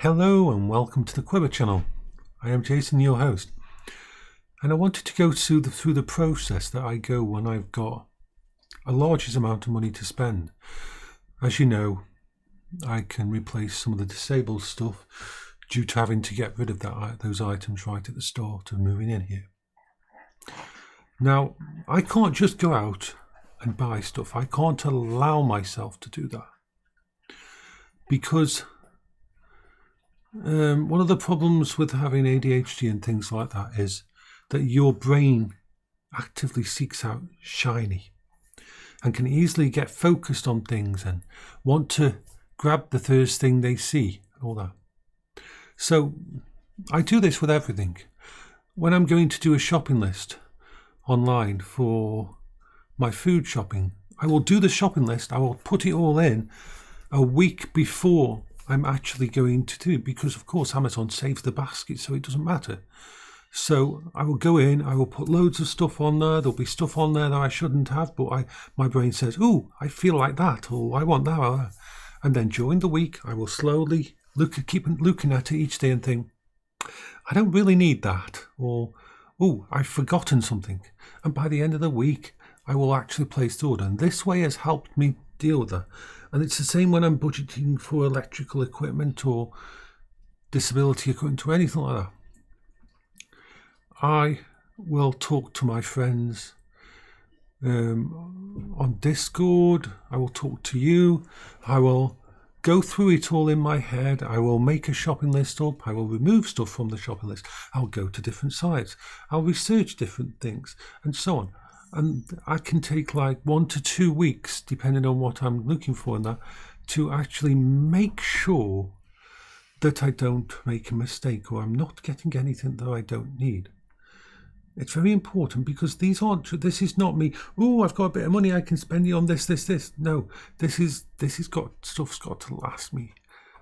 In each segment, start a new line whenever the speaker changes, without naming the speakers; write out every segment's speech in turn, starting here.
Hello and welcome to the Quiver channel. I am Jason, your host, and I wanted to go through the process that I go when I've got a large amount of money to spend. As you know, I can replace some of the disabled stuff due to having to get rid of those items right at the start of moving in here. Now, I can't just go out and buy stuff. I can't allow myself to do that because one of the problems with having ADHD and things like that is that your brain actively seeks out shiny and can easily get focused on things and want to grab the first thing they see, all that. So I do this with everything. When I'm going to do a shopping list online for my food shopping, I will do the shopping list. I will put it all in a week before I'm actually going to do it, because of course Amazon saves the basket, so it doesn't matter. So I will go in, I will put loads of stuff on there. There'll be stuff on there that I shouldn't have, but my brain says, "Ooh, I feel like that," or "I want that." And then during the week, I will slowly keep looking at it each day and think, "I don't really need that," or "Ooh, I've forgotten something." And by the end of the week, I will actually place the order. And this way has helped me deal with that. And it's the same when I'm budgeting for electrical equipment or disability equipment or anything like that. I will talk to my friends on Discord. I will talk to you. I will go through it all in my head. I will make a shopping list up. I will remove stuff from the shopping list. I'll go to different sites. I'll research different things and so on. And I can take like 1 to 2 weeks, depending on what I'm looking for in that, to actually make sure that I don't make a mistake or I'm not getting anything that I don't need. It's very important because this is not me, "Oh, I've got a bit of money, I can spend it on this. No, stuff's got to last me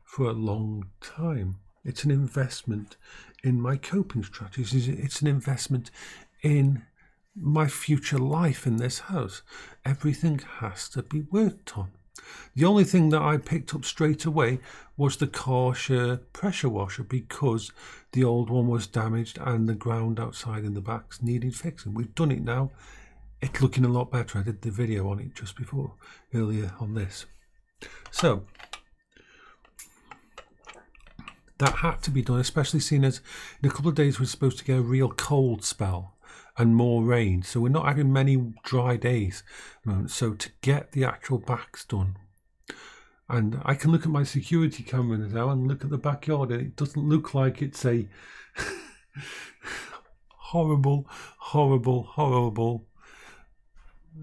for a long time. It's an investment in my coping strategies. It's an investment in my future life in this house. Everything has to be worked on. The only thing that I picked up straight away was the Karcher pressure washer because the old one was damaged and the ground outside in the backs needed fixing. We've done it now. It's looking a lot better. I did the video on it just earlier on this. So that had to be done, especially seeing as in a couple of days we're supposed to get a real cold spell and more rain, so we're not having many dry days at the moment. So to get the actual backs done, and I can look at my security camera now and look at the backyard, and it doesn't look like it's a horrible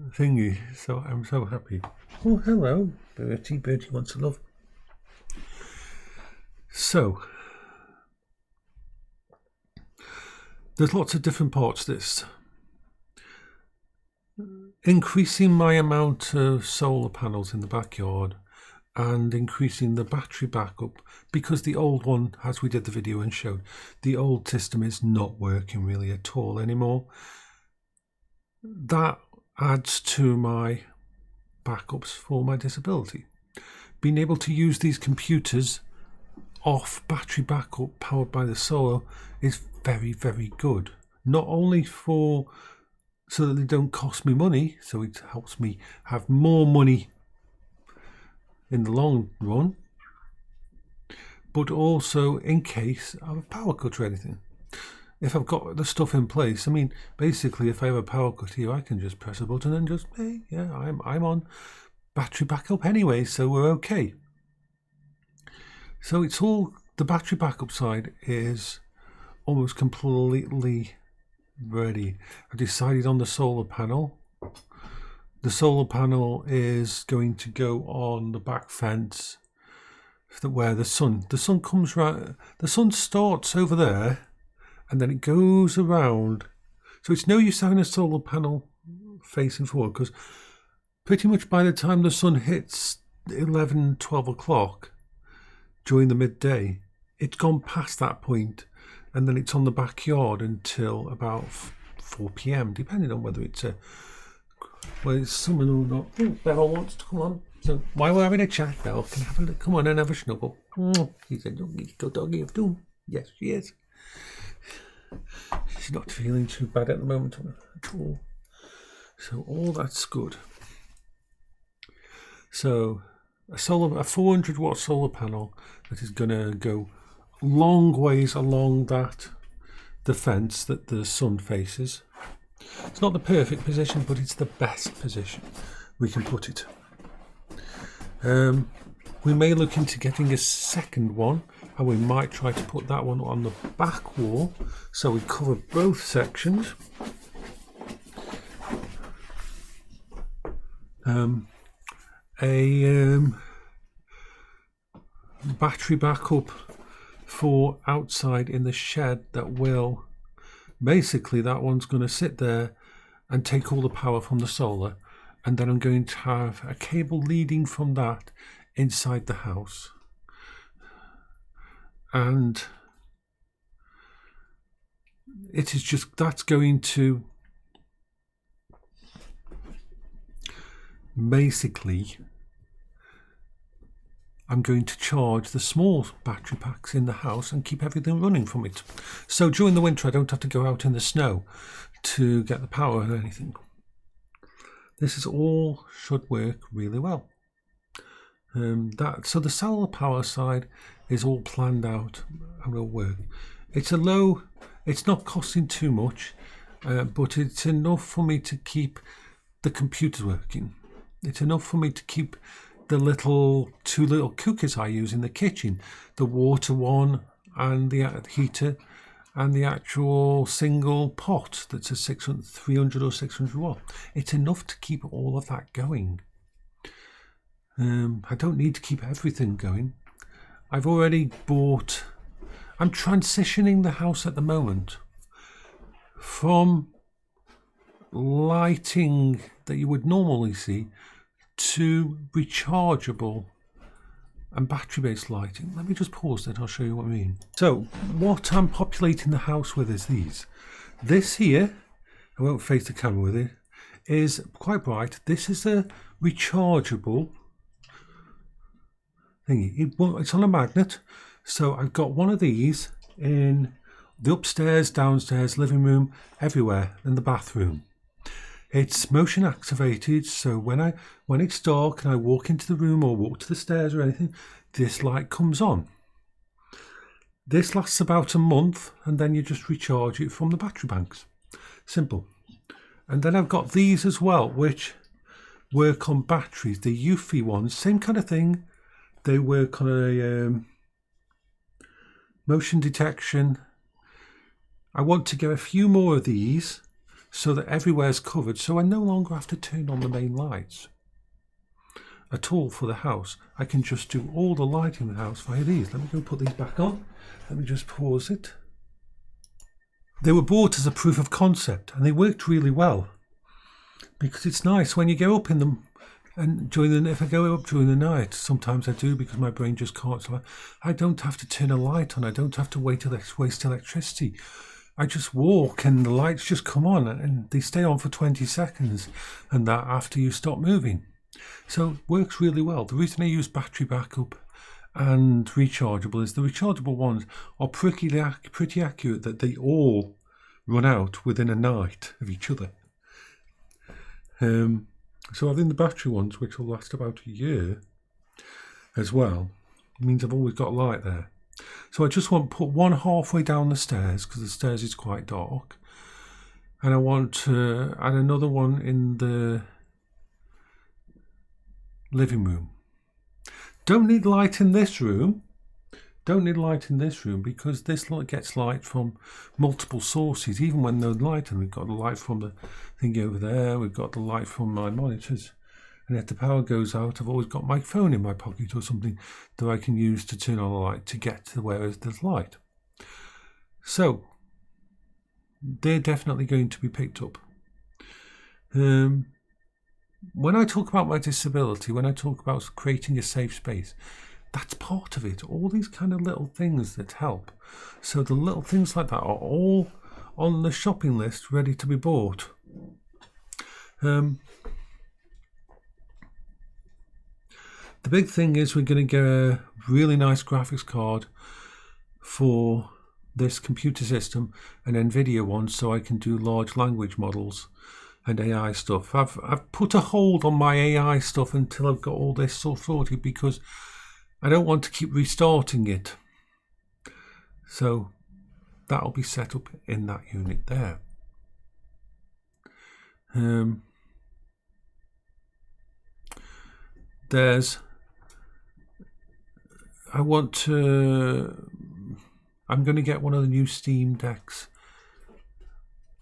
thingy. So I'm so happy. Oh, hello, Bertie. Bertie wants to love. So there's lots of different parts to this. Increasing my amount of solar panels in the backyard and increasing the battery backup, because the old one, as we did the video and showed, the old system is not working really at all anymore. That adds to my backups for my disability. Being able to use these computers off battery backup powered by the solar is very, very good. Not only so that they don't cost me money, so it helps me have more money in the long run, but also in case of a power cut or anything. If I've got the stuff in place, I mean, basically, if I have a power cut here, I can just press a button and just, hey, yeah, I'm on battery backup anyway, so we're okay. So it's all, the battery backup side is almost completely ready. I decided on the solar panel. The solar panel is going to go on the back fence where the sun comes round. The sun starts over there and then it goes around. So it's no use having a solar panel facing forward, because pretty much by the time the sun hits 11, 12 o'clock during the midday, it's gone past that point, and then it's on the backyard until about 4 p.m, depending on whether it's a Well, it's someone who not. Oh, Beryl wants to come on. So while we're having a chat, Beryl can have a look. Come on and have a snuggle. She's a good doggy of doom. Yes, she is. She's not feeling too bad at the moment at all. So all that's good. So a 400 watt solar panel that is going to go long ways along the fence that the sun faces. It's not the perfect position, but it's the best position we can put it. We may look into getting a second one, and we might try to put that one on the back wall so we cover both sections. A battery backup for outside in the shed that will basically, that one's going to sit there and take all the power from the solar, and then I'm going to have a cable leading from that inside the house, and it is just, that's going to basically, I'm going to charge the small battery packs in the house and keep everything running from it. So during the winter I don't have to go out in the snow to get the power or anything. This is all should work really well. So the solar power side is all planned out and will work. It's not costing too much, but it's enough for me to keep the computers working. It's enough for me to keep the two little cookers I use in the kitchen, the water one and the heater, and the actual single pot that's a 300 or 600 watt. It's enough to keep all of that going. I don't need to keep everything going. I've already bought, I'm transitioning the house at the moment from lighting that you would normally see to rechargeable and battery-based lighting. Let me just pause that, I'll show you what I mean. So what I'm populating the house with is these. This here, I won't face the camera with it, is quite bright. This is a rechargeable thingy. It's on a magnet. So I've got one of these in the upstairs, downstairs, living room, everywhere, in the bathroom. It's motion activated, so when it's dark and I walk into the room or walk to the stairs or anything, this light comes on. This lasts about a month, and then you just recharge it from the battery banks. Simple. And then I've got these as well, which work on batteries. The Eufy ones, same kind of thing. They work on a motion detection. I want to get a few more of these so that everywhere's covered, so I no longer have to turn on the main lights at all for the house. I can just do all the lighting in the house via these. Let me go put these back on. Let me just pause it. They were bought as a proof of concept, and they worked really well, because it's nice when you go up in them. And if I go up during the night, sometimes I do because my brain just can't. So I don't have to turn a light on. I don't have to waste electricity. I just walk and the lights just come on, and they stay on for 20 seconds, and that after you stop moving. So it works really well. The reason I use battery backup and rechargeable is the rechargeable ones are pretty accurate, that they all run out within a night of each other. So I think the battery ones, which will last about a year as well, means I've always got a light there. So I just want to put one halfway down the stairs, because the stairs is quite dark, and I want to add another one in the living room. Don't need light in this room. Because this gets light from multiple sources. Even when there's light, and we've got the light from the thing over there, we've got the light from my monitors. And if the power goes out, I've always got my phone in my pocket or something that I can use to turn on the light to get to where there's light. So they're definitely going to be picked up. When I talk about my disability, when I talk about creating a safe space, that's part of it. All these kind of little things that help. So the little things like that are all on the shopping list, ready to be bought. The big thing is we're going to get a really nice graphics card for this computer system, an NVIDIA one, so I can do large language models and AI stuff. I've put a hold on my AI stuff until I've got all this sorted, because I don't want to keep restarting it. So that'll be set up in that unit there. I'm going to get one of the new Steam Decks,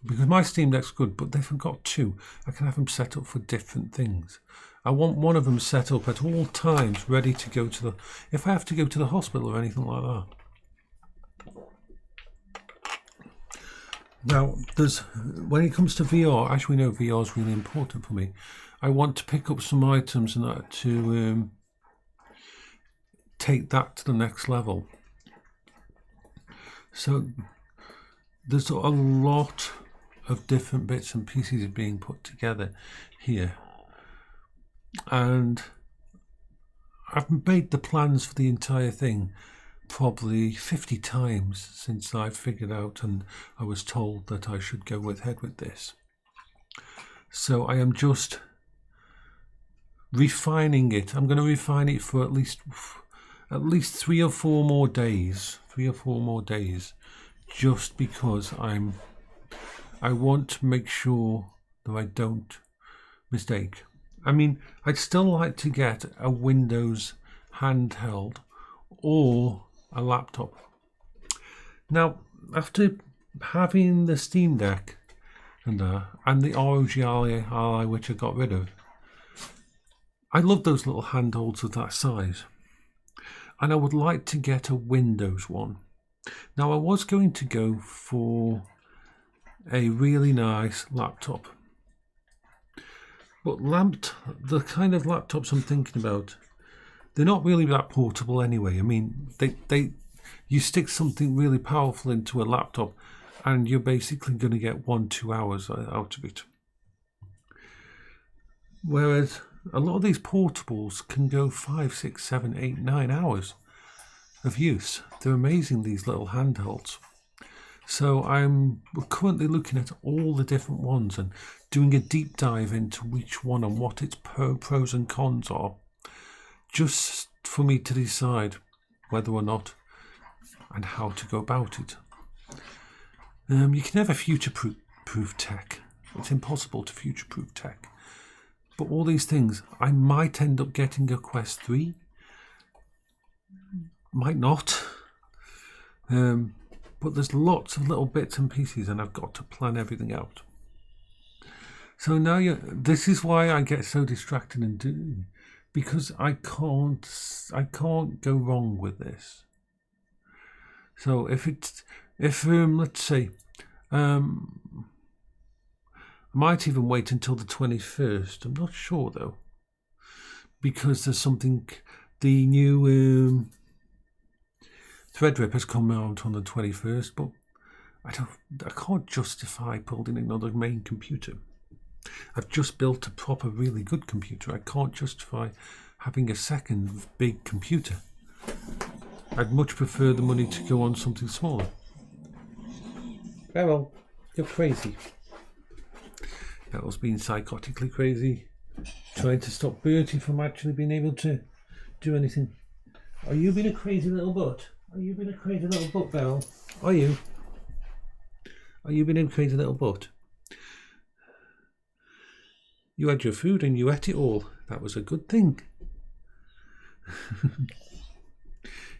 because my Steam Deck's good, but they've got two. I can have them set up for different things. I want one of them set up at all times, ready to go to if I have to go to the hospital or anything like that. Now, when it comes to VR, as we know, VR is really important for me. I want to pick up some items and that to take that to the next level. So there's a lot of different bits and pieces being put together here, and I've made the plans for the entire thing probably 50 times since I figured out and I was told that I should go ahead with this. So I am just refining it. I'm going to refine it for at least 3 or 4 more days. 3 or 4 more days, just because I want to make sure that I don't mistake. I mean, I'd still like to get a Windows handheld or a laptop. Now, after having the Steam Deck and the ROG Ally, which I got rid of, I love those little handholds of that size, and I would like to get a Windows one. Now, I was going to go for a really nice laptop, but the kind of laptops I'm thinking about, they're not really that portable anyway. I mean, you stick something really powerful into a laptop and you're basically going to get 1-2 hours out of it. Whereas a lot of these portables can go 5, 6, 7, 8, 9 hours of use. They're amazing, these little handhelds. So I'm currently looking at all the different ones and doing a deep dive into each one and what its pros and cons are, just for me to decide whether or not and how to go about it. You can never future-proof tech. It's impossible to future-proof tech. But all these things, I might end up getting a Quest 3. Might not. But there's lots of little bits and pieces and I've got to plan everything out. So now this is why I get so distracted and do, because I can't go wrong with this. So if let's say, I might even wait until the 21st. I'm not sure though, because there's something, the new Threadrip has come out on the 21st, but I can't justify building another main computer. I've just built a proper, really good computer. I can't justify having a second big computer. I'd much prefer the money to go on something smaller. Well, you're crazy. That was being psychotically crazy, trying to stop Bertie from actually being able to do anything. Are you being a crazy little butt? Are you being a crazy little butt, Beryl? Are you? Are you being a crazy little butt? You had your food and you ate it all. That was a good thing.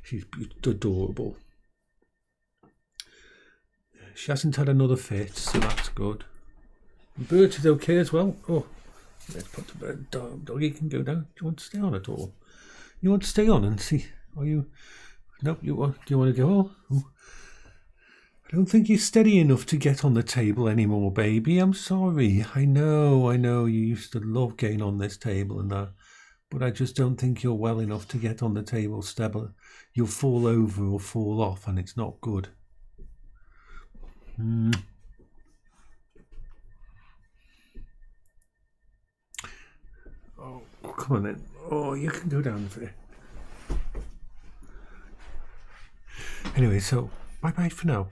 She's adorable. She hasn't had another fit, so that's good. Bert is okay as well. Oh, let's put the bed down. Doggy can go down. Do you want to stay on at all? You want to stay on and see? Are you? Nope. Do you want to go? Oh. I don't think you're steady enough to get on the table anymore, baby. I'm sorry. I know. You used to love getting on this table and that, but I just don't think you're well enough to get on the table, Stebber. You'll fall over or fall off, and it's not good. Oh, come on then. Oh, you can go down there. Anyway, so bye-bye for now.